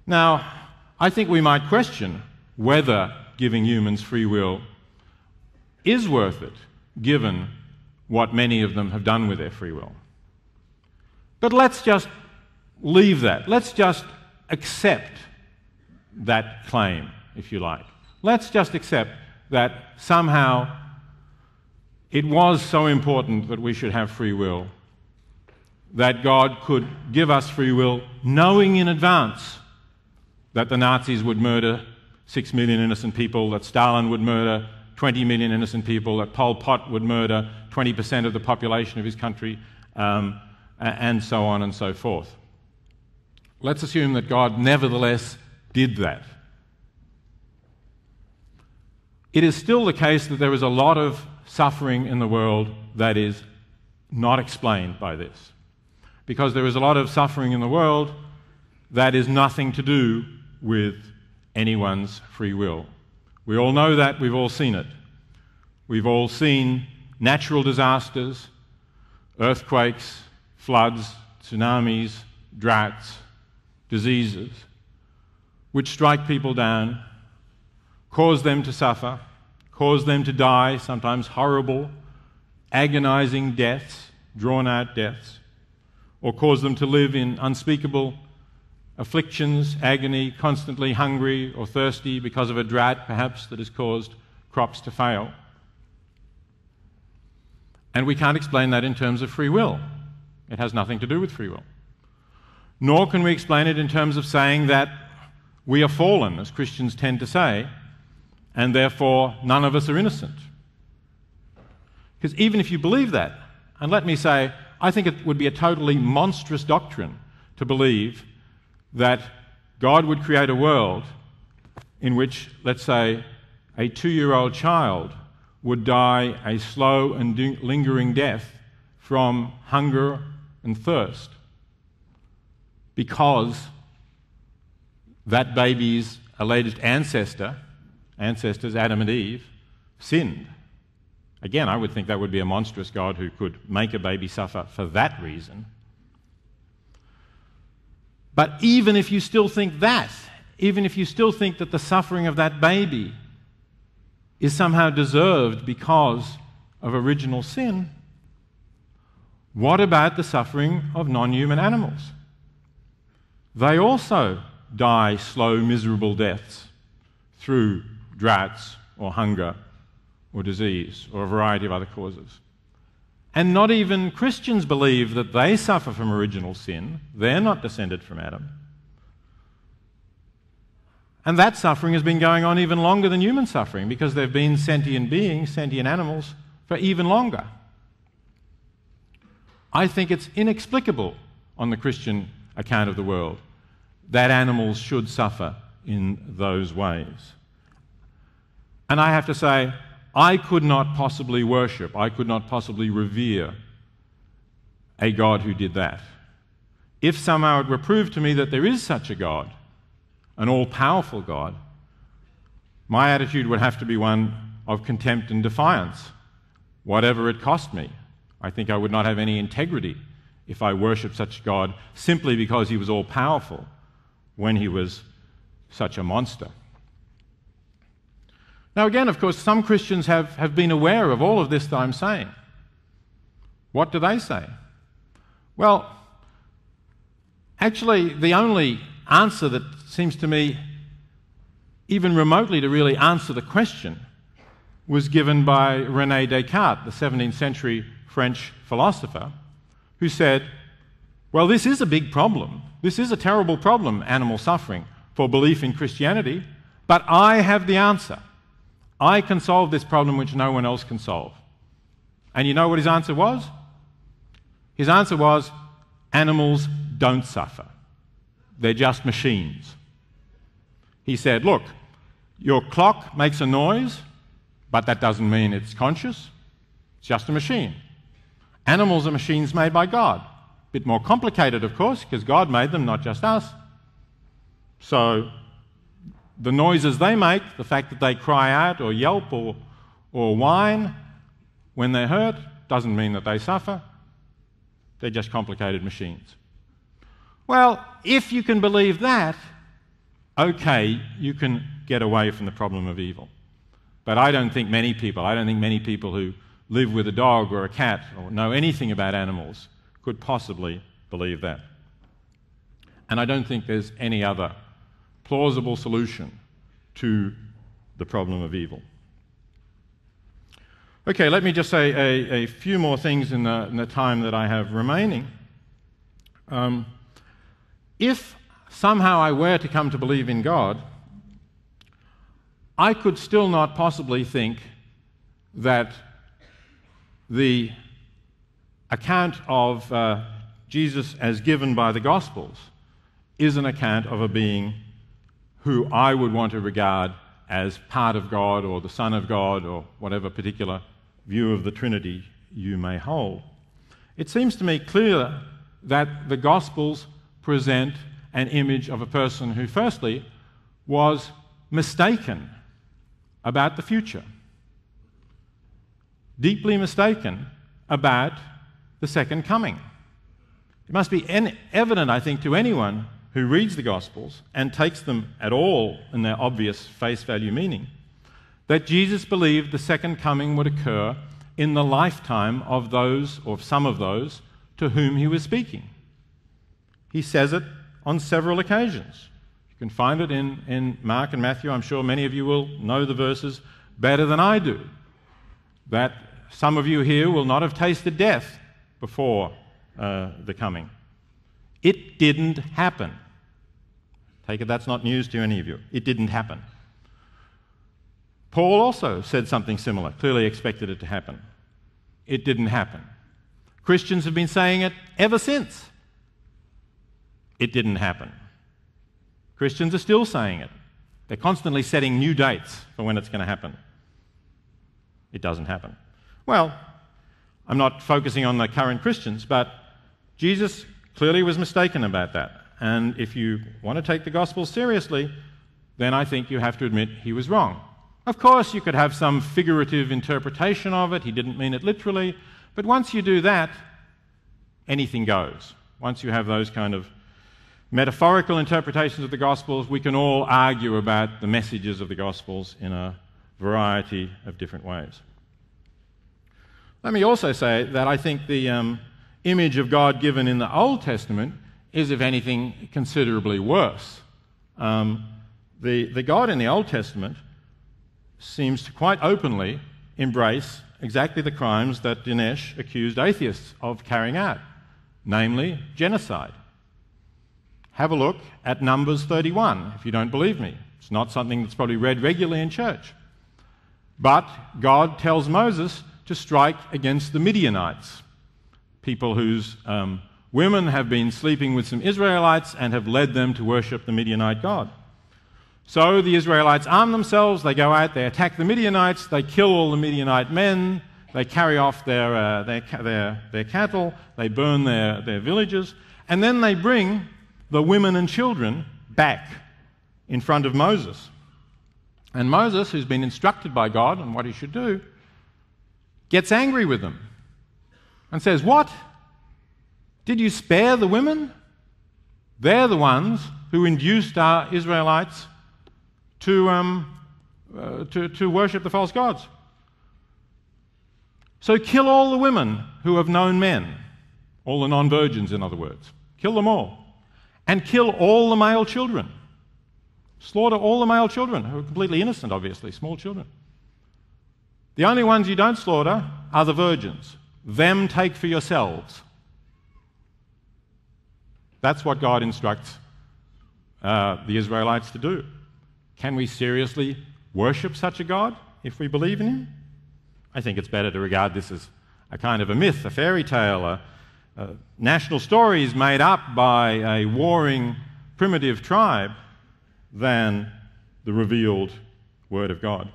Now, I think we might question whether giving humans free will is worth it, given what many of them have done with their free will. But let's just leave that. Let's just accept that claim, if you like. Let's just accept that somehow it was so important that we should have free will, that God could give us free will knowing in advance that the Nazis would murder 6 million innocent people, that Stalin would murder 20 million innocent people, that Pol Pot would murder 20% of the population of his country, and so on and so forth. Let's assume that God nevertheless did that. It is still the case that there is a lot of suffering in the world that is not explained by this, because there is a lot of suffering in the world that is nothing to do with anyone's free will. We all know that, we've all seen it. We've all seen natural disasters, earthquakes, floods, tsunamis, droughts, diseases, which strike people down, cause them to suffer, cause them to die, sometimes horrible, agonizing deaths, drawn-out deaths, or cause them to live in unspeakable afflictions, agony, constantly hungry or thirsty because of a drought, perhaps, that has caused crops to fail. And we can't explain that in terms of free will. It has nothing to do with free will. Nor can we explain it in terms of saying that we are fallen, as Christians tend to say, and therefore none of us are innocent. Because even if you believe that, and let me say, I think it would be a totally monstrous doctrine to believe that God would create a world in which, let's say, a 2-year-old child would die a slow and lingering death from hunger and thirst because that baby's alleged ancestors, Adam and Eve, sinned. Again, I would think that would be a monstrous God who could make a baby suffer for that reason. But even if you still think that, even if you still think that the suffering of that baby is somehow deserved because of original sin, what about the suffering of non-human animals? They also die slow, miserable deaths through droughts or hunger or disease or a variety of other causes. And not even Christians believe that they suffer from original sin. They're not descended from Adam. And that suffering has been going on even longer than human suffering because they've been sentient beings, sentient animals, for even longer. I think it's inexplicable on the Christian account of the world that animals should suffer in those ways. And I have to say, I could not possibly worship, I could not possibly revere a God who did that. If somehow it were proved to me that there is such a God, an all-powerful God, my attitude would have to be one of contempt and defiance, whatever it cost me. I think I would not have any integrity if I worshipped such a God simply because he was all-powerful when he was such a monster. Now again, of course, some Christians have been aware of all of this that I'm saying. What do they say? Well, actually, the only answer that seems to me even remotely to really answer the question was given by René Descartes, the 17th century French philosopher, who said, well, this is a big problem. This is a terrible problem, animal suffering, for belief in Christianity, but I have the answer. I can solve this problem which no one else can solve. And you know what his answer was? His answer was, animals don't suffer. They're just machines. He said, look, your clock makes a noise, but that doesn't mean it's conscious. It's just a machine. Animals are machines made by God. A bit more complicated, of course, because God made them, not just us. So the noises they make, the fact that they cry out or yelp or whine when they're hurt, doesn't mean that they suffer. They're just complicated machines. Well, if you can believe that, okay, you can get away from the problem of evil. But I don't think many people who live with a dog or a cat or know anything about animals could possibly believe that. And I don't think there's any other plausible solution to the problem of evil. Okay, let me just say a few more things in the time that I have remaining. If somehow I were to come to believe in God, I could still not possibly think that the account of Jesus as given by the Gospels is an account of a being who I would want to regard as part of God or the Son of God or whatever particular view of the Trinity you may hold. It seems to me clear that the Gospels present an image of a person who, firstly, was mistaken about the future, deeply mistaken about the second coming. It must be evident, I think, to anyone who reads the Gospels and takes them at all in their obvious face value meaning, that Jesus believed the second coming would occur in the lifetime of those, or some of those, to whom he was speaking. He says it on several occasions. You can find it in Mark and Matthew. I'm sure many of you will know the verses better than I do. That some of you here will not have tasted death before the coming. It didn't happen. Take it that's not news to any of you. It didn't happen. Paul also said something similar, clearly expected it to happen. It didn't happen. Christians have been saying it ever since. It didn't happen. Christians are still saying it. They're constantly setting new dates for when it's going to happen. It doesn't happen. Well, I'm not focusing on the current Christians, but Jesus clearly was mistaken about that. And if you want to take the gospel seriously, then I think you have to admit he was wrong. Of course, you could have some figurative interpretation of it. He didn't mean it literally. But once you do that, anything goes. Once you have those kind of metaphorical interpretations of the Gospels, we can all argue about the messages of the Gospels in a variety of different ways. Let me also say that I think the image of God given in the Old Testament is, if anything, considerably worse. The God in the Old Testament seems to quite openly embrace exactly the crimes that Dinesh accused atheists of carrying out, namely genocide. Have a look at Numbers 31, if you don't believe me. It's not something that's probably read regularly in church. But God tells Moses to strike against the Midianites, people whose women have been sleeping with some Israelites and have led them to worship the Midianite god. So the Israelites arm themselves, they go out, they attack the Midianites, they kill all the Midianite men, they carry off their cattle, they burn their villages, and then they bring the women and children back in front of Moses. And Moses, who's been instructed by God on what he should do, gets angry with them and says, "What? Did you spare the women? They're the ones who induced our Israelites to worship the false gods. So kill all the women who have known men, all the non-virgins, in other words. Kill them all. And kill all the male children. Slaughter all the male children, who are completely innocent, obviously, small children. The only ones you don't slaughter are the virgins. Them take for yourselves." That's what God instructs the Israelites to do. Can we seriously worship such a God if we believe in him? I think it's better to regard this as a kind of a myth, a fairy tale, national stories made up by a warring primitive tribe than the revealed Word of God.